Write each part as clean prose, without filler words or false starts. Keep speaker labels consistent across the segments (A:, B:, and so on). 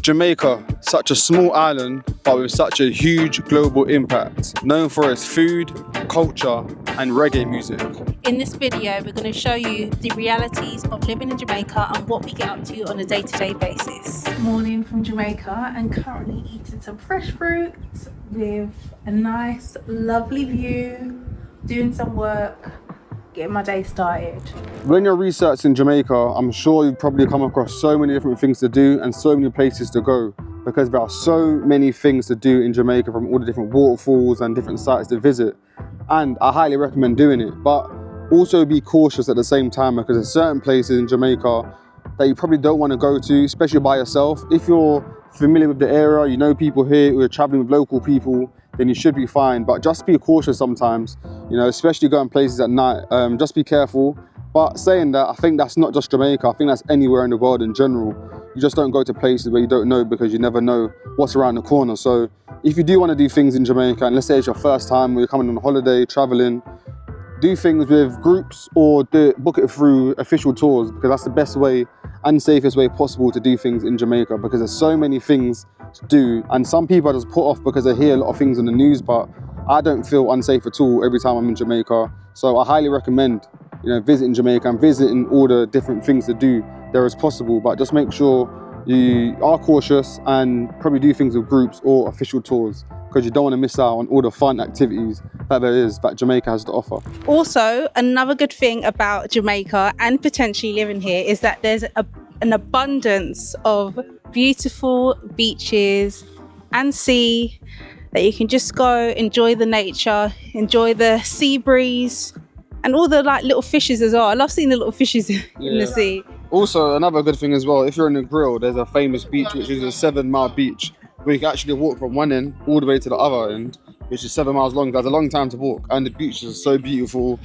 A: Jamaica, such a small island, but with such a huge global impact, known for its food, culture, and reggae music.
B: In this video, we're going to show you the realities of living in Jamaica and what we get up to on a day-to-day basis. Morning from Jamaica, and currently eating some fresh fruit with a nice, lovely view, doing some work, getting my day started.
A: When you're researching Jamaica, I'm sure you've probably come across so many different things to do and so many places to go, because there are so many things to do in Jamaica, from all the different waterfalls and different sites to visit. And I highly recommend doing it, but also be cautious at the same time, because there's certain places in Jamaica that you probably don't want to go to, especially by yourself. If you're familiar with the area, you know people here, you're traveling with local people, then you should be fine. But just be cautious sometimes, you know, especially going places at night. Just be careful. But saying that, I think that's not just Jamaica, I think that's anywhere in the world in general. You just don't go to places where you don't know, because you never know what's around the corner. So if you do want to do things in Jamaica, and let's say it's your first time, or you're coming on holiday, traveling, do things with groups or book it through official tours, because that's the best way and safest way possible to do things in Jamaica, because there's so many things to do. And some people are just put off because they hear a lot of things on the news, but I don't feel unsafe at all every time I'm in Jamaica. So I highly recommend, you know, visiting Jamaica and visiting all the different things to do there as possible, but just make sure you are cautious and probably do things with groups or official tours, because you don't want to miss out on all the fun activities that Jamaica has to offer.
B: Also, another good thing about Jamaica and potentially living here is that there's an abundance of beautiful beaches and sea that you can just go enjoy the nature, enjoy the sea breeze, and all the like little fishes as well. I love seeing the little fishes in the sea.
A: Also, another good thing as well, if you're in the grill, there's a famous beach, which is a 7 mile beach, where you can actually walk from one end all the way to the other end, which is 7 miles long. That's a long time to walk, and the beach is so beautiful.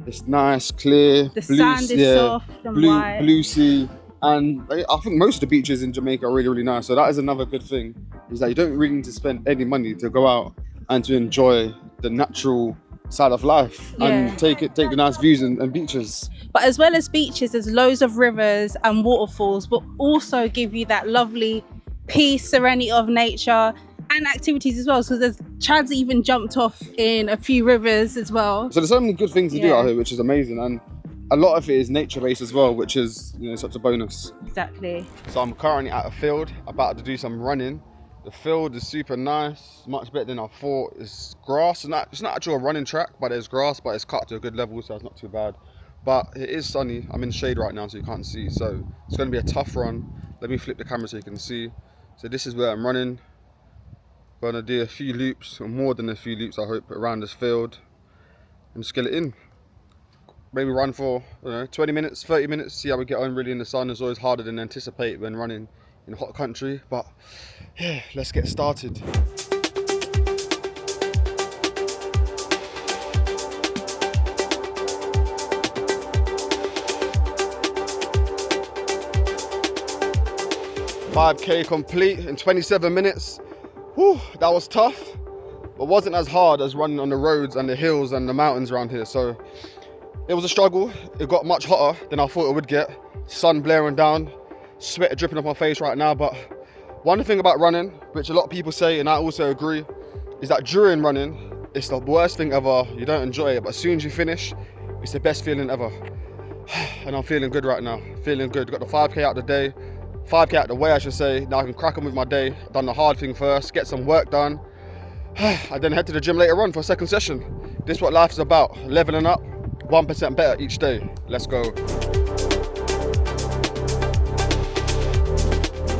A: It's nice, clear,
B: the sand is soft and white,
A: blue sea. And I think most of the beaches in Jamaica are really, really nice. So that is another good thing, is that you don't really need to spend any money to go out and to enjoy the natural side of life and take the nice views and beaches.
B: But as well as beaches, there's loads of rivers and waterfalls, but also give you that lovely peace, serenity of nature, and activities as well. So there's Chad's even jumped off in a few rivers as well. So
A: there's so many good things to do out here, which is amazing. And a lot of it is nature-based as well, which is, you know, such a bonus.
B: Exactly.
A: So I'm currently at a field, about to do some running. The field is super nice, much better than I thought. It's grass, and it's not actually a running track, but there's grass, but it's cut to a good level, so it's not too bad. But it is sunny. I'm in shade right now, so you can't see. So it's going to be a tough run. Let me flip the camera so you can see. So this is where I'm running. Going to do a few loops, or more than a few loops, I hope, around this field, and just get it in. Maybe run for, I don't know, 20 minutes, 30 minutes, see how we get on. Really in the sun is always harder than anticipated when running in a hot country, but yeah, let's get started. $5K complete in 27 minutes. Whew, that was tough, but wasn't as hard as running on the roads and the hills and the mountains around here. So it was a struggle. It got much hotter than I thought it would get. Sun blaring down, sweat dripping off my face right now. But one thing about running, which a lot of people say, and I also agree, is that during running, it's the worst thing ever. You don't enjoy it, but as soon as you finish, it's the best feeling ever. And I'm feeling good right now, feeling good. Got the 5K out of the day, 5K out of the way, I should say. Now I can crack on with my day. Done the hard thing first, get some work done. I then head to the gym later on for a second session. This is what life is about, leveling up, 1% better each day. Let's go.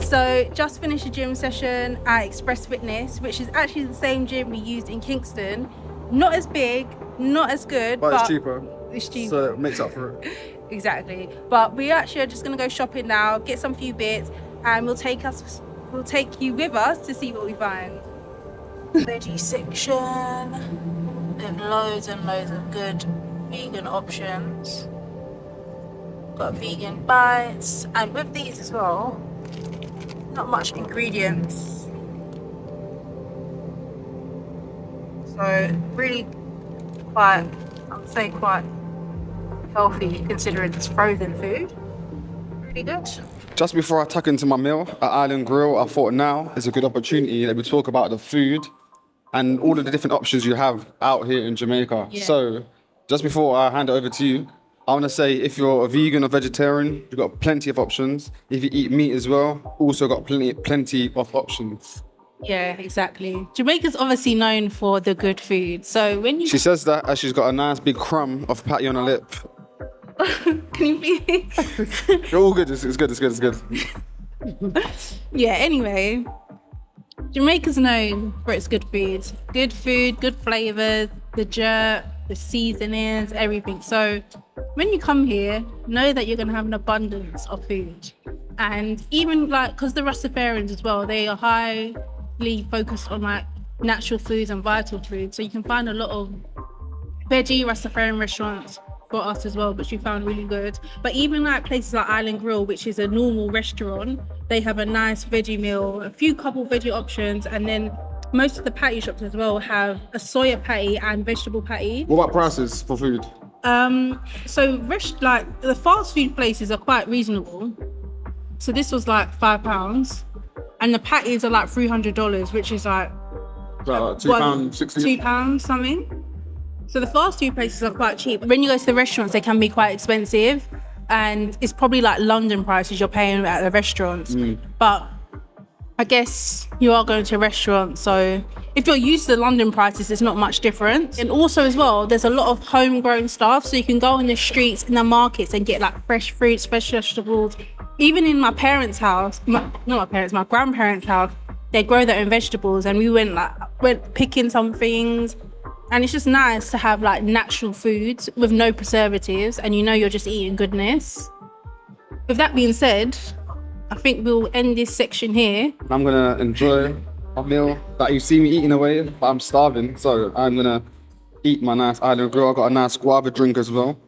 B: So just finished a gym session at Express Fitness, which is actually the same gym we used in Kingston. Not as big, not as good, but
A: it's cheaper.
B: It's cheaper.
A: So it makes up for it.
B: Exactly. But we actually are just gonna go shopping now, get some few bits, and we'll take you with us to see what we find. Veggie section with loads and loads of good vegan options. Got vegan bites, and with these as well, not much ingredients, so really quite, I would say quite healthy considering it's frozen food. really good.
A: Just before I tuck into my meal at Island Grill, I thought now is a good opportunity that we talk about the food and all of the different options you have out here in Jamaica.
B: Yeah.
A: So, just before I hand it over to you, I want to say if you're a vegan or vegetarian, you've got plenty of options. If you eat meat as well, also got plenty of options.
B: Yeah, exactly. Jamaica's obviously known for the good food. So when you...
A: She says that as she's got a nice big crumb of patty on her lip.
B: Can you please?
A: You're all good, it's good.
B: Yeah, anyway. Jamaica's known for its good food. Good food, good flavours, the jerk, the seasonings, everything. So when you come here, know that you're going to have an abundance of food. And even like, because the Rastafarians as well, they are highly focused on like natural foods and vital foods. So you can find a lot of veggie Rastafarian restaurants for us as well, which we found really good. But even like places like Island Grill, which is a normal restaurant, they have a nice veggie meal, a few couple veggie options, and then most of the patty shops as well have a soya patty and vegetable patty.
A: What about prices for food?
B: So like the fast food places are quite reasonable. So this was like £5, and the patties are like $300, which is like
A: £2.60.
B: £2 something. So the fast food places are quite cheap. When you go to the restaurants, they can be quite expensive, and it's probably like London prices you're paying at the restaurants. But I guess you are going to a restaurant, so if you're used to the London prices, it's not much different. And also as well, there's a lot of homegrown stuff, so you can go in the streets, in the markets, and get like fresh fruits, fresh vegetables. Even in my parents' house, my grandparents' house, they grow their own vegetables, and we went picking some things. And it's just nice to have like natural foods with no preservatives, and you know you're just eating goodness. With that being said, I think we'll end this section here.
A: I'm gonna enjoy a meal that you see me eating away, but I'm starving, so I'm gonna eat my nice Island Grill. I got a nice guava drink as well.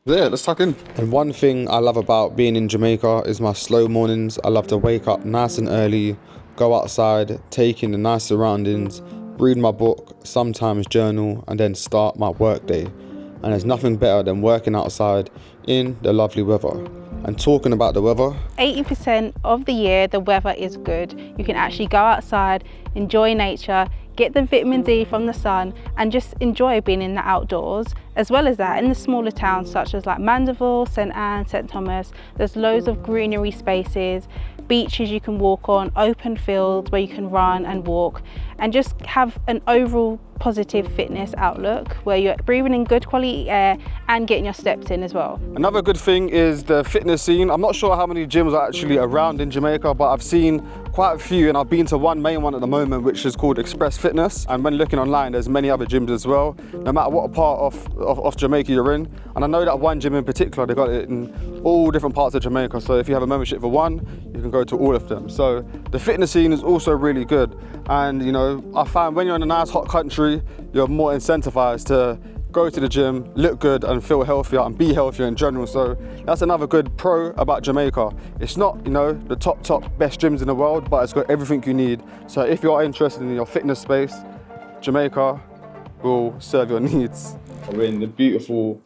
A: Yeah, let's tuck in. And one thing I love about being in Jamaica is my slow mornings. I love to wake up nice and early, go outside, take in the nice surroundings, read my book, sometimes journal, and then start my work day. And there's nothing better than working outside in the lovely weather. And talking about the weather,
C: 80% of the year the weather is good. You can actually go outside, enjoy nature, get the vitamin D from the sun, and just enjoy being in the outdoors. As well as that, in the smaller towns such as like Mandeville, St Anne, St Thomas, there's loads of greenery spaces, beaches you can walk on, open fields where you can run and walk, and just have an overall positive fitness outlook where you're breathing in good quality air and getting your steps in as well.
A: Another good thing is the fitness scene. I'm not sure how many gyms are actually around in Jamaica, but I've seen quite a few, and I've been to one main one at the moment, which is called Express Fitness. And when looking online, there's many other gyms as well, no matter what part of Jamaica you're in. And I know that one gym in particular, they got it in all different parts of Jamaica. So if you have a membership for one, you can go to all of them. So the fitness scene is also really good. And you know, I find when you're in a nice hot country, you're more incentivized to go to the gym, look good, and feel healthier and be healthier in general. So that's another good pro about Jamaica. It's not, you know, the top best gyms in the world, but it's got everything you need. So if you're interested in your fitness space, Jamaica will serve your needs. We're in the beautiful,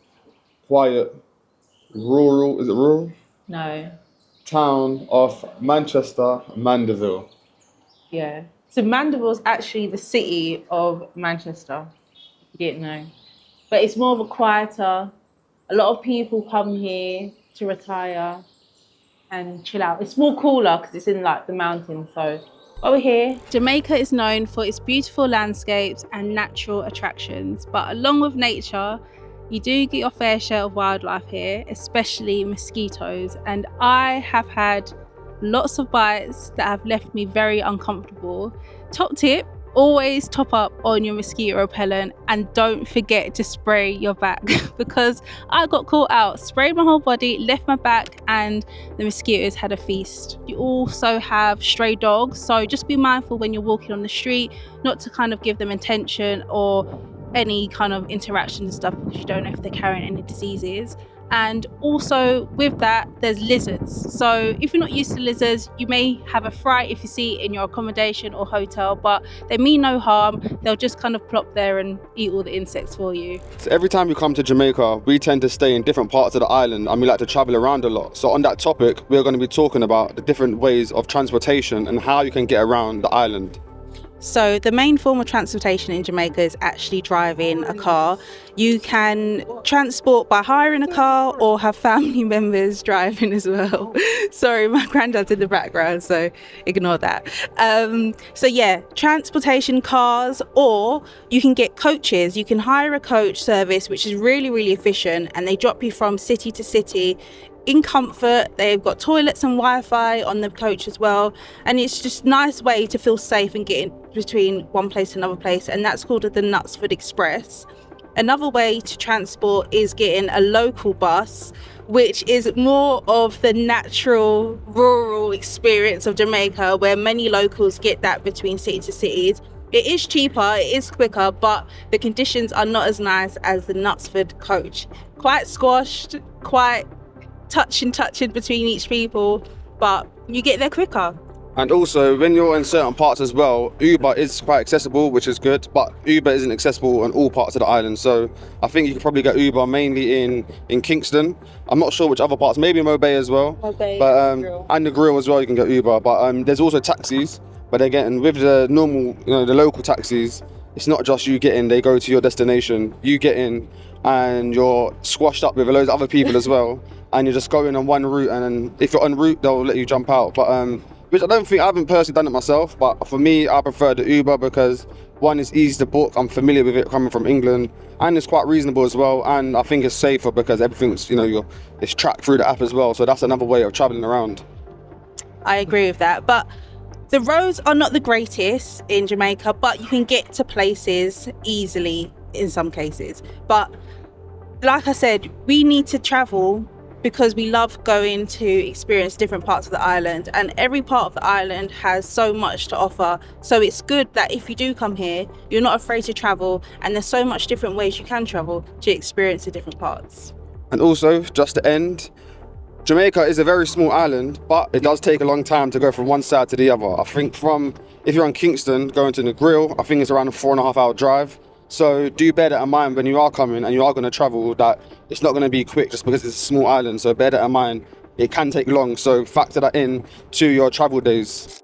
A: quiet, rural, is it rural?
B: No.
A: Town of Manchester, Mandeville.
B: Yeah. So Mandeville's actually the city of Manchester, if you didn't know. But it's more of a quieter, a lot of people come here to retire and chill out. It's more cooler because it's in like the mountains, so over here.
C: Jamaica is known for its beautiful landscapes and natural attractions, but along with nature, you do get your fair share of wildlife here, especially mosquitoes. And I have had lots of bites that have left me very uncomfortable. Top tip, always top up on your mosquito repellent, and don't forget to spray your back because I got caught out, sprayed my whole body, left my back, and the mosquitoes had a feast. You also have stray dogs, so just be mindful when you're walking on the street not to kind of give them attention or any kind of interaction and stuff because you don't know if they're carrying any diseases. And also with that, there's lizards. So if you're not used to lizards, you may have a fright if you see it in your accommodation or hotel, but they mean no harm. They'll just kind of plop there and eat all the insects for you.
A: So every time we come to Jamaica, we tend to stay in different parts of the island and we like to travel around a lot. So on that topic, we're going to be talking about the different ways of transportation and how you can get around the island.
C: So the main form of transportation in Jamaica is actually driving a car. You can transport by hiring a car or have family members driving as well. Sorry, my granddad's in the background, so ignore that. So yeah, transportation, cars, or you can get coaches. You can hire a coach service, which is really, really efficient, and they drop you from city to city in comfort. They've got toilets and Wi-Fi on the coach as well, and it's just a nice way to feel safe and get in between one place to another place, and that's called the Knutsford Express. Another way to transport is getting a local bus, which is more of the natural rural experience of Jamaica, where many locals get that between city to cities. It is cheaper, it is quicker, but the conditions are not as nice as the Knutsford coach. Quite squashed, quite touching between each people, but you get there quicker.
A: And also, when you're in certain parts as well, Uber is quite accessible, which is good, but Uber isn't accessible on all parts of the island. So I think you can probably get Uber mainly in Kingston. I'm not sure which other parts, maybe Mobay as well.
C: Mobay,
A: but and the Grill as well, you can get Uber. But there's also taxis, but again, with the normal, the local taxis, it's not just you get in, they go to your destination. You get in and you're squashed up with loads of other people as well, and you're just going on one route, and then if you're en route, they'll let you jump out. But which I haven't personally done it myself, but for me, I prefer the Uber because one, is easy to book, I'm familiar with it coming from England, and it's quite reasonable as well, and I think it's safer because everything's, it's tracked through the app as well, so that's another way of traveling around.
C: I agree with that, but the roads are not the greatest in Jamaica, but you can get to places easily in some cases. But like I said, we need to travel because we love going to experience different parts of the island, and every part of the island has so much to offer. So it's good that if you do come here, you're not afraid to travel, and there's so much different ways you can travel to experience the different parts.
A: And also, just to end, Jamaica is a very small island, but it does take a long time to go from one side to the other. I think if you're in Kingston, going to the Grill, I think it's around a 4.5 hour drive. So do bear that in mind when you are coming and you are going to travel, that it's not going to be quick just because it's a small island. So bear that in mind, it can take long. So factor that in to your travel days.